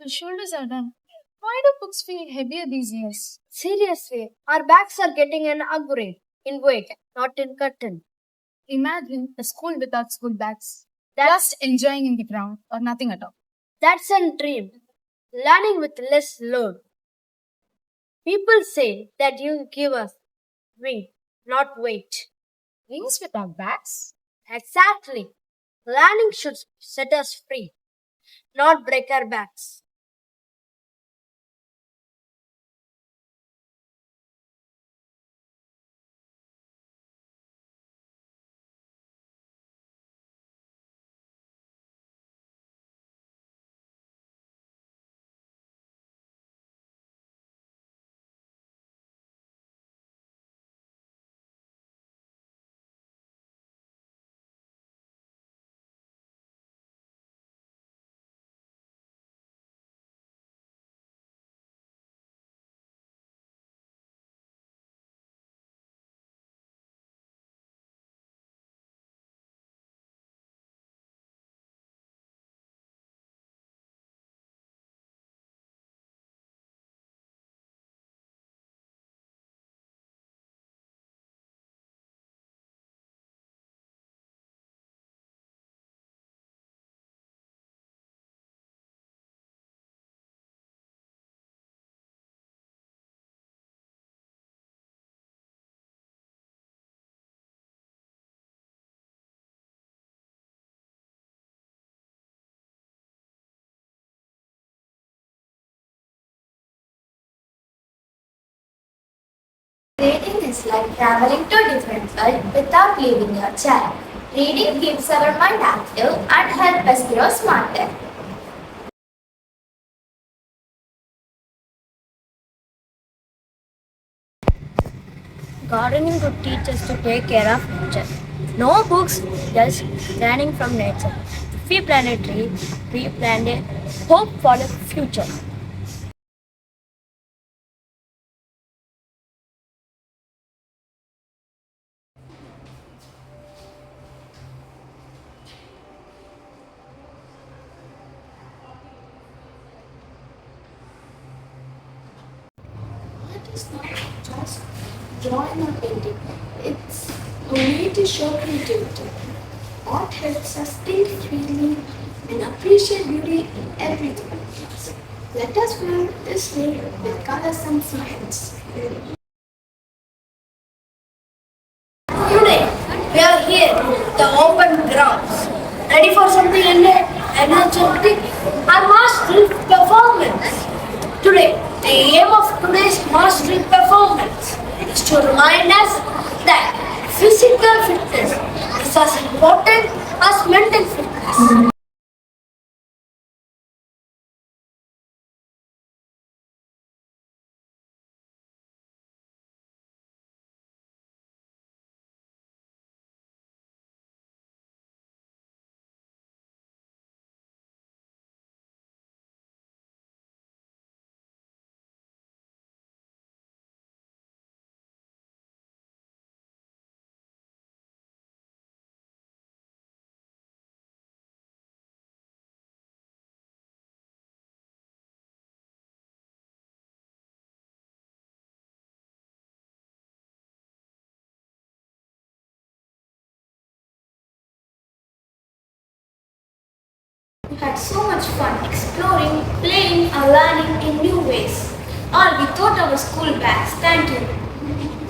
The shoulders are done. Why do books feel heavier these years? Seriously, our bags are getting an upgrade in weight, not in content. Imagine a school without school bags. Just enjoying in the ground or nothing at all. That's a dream. Learning with less load. People say that you give us wing, not weight. Wings without bags? Exactly. Learning should set us free, not break our backs. Reading is like traveling to a different world without leaving your chair. Reading keeps our mind active and helps us grow smarter. Gardening could teach us to take care of nature. No books, just learning from nature. If we plant a tree, we plant a hope for the future. Art is not just drawing or painting, it's a way to show creativity. Art helps us think freely and appreciate beauty in everything. Let us fill this day with colors and smiles. Today, we are here, the open grounds, ready for something energetic and mastery performance. Today, the aim of today's mastery performance is to remind us that physical fitness is as important as mental fitness. We had so much fun exploring, playing, and learning in new ways. All without our school bags. Thank you.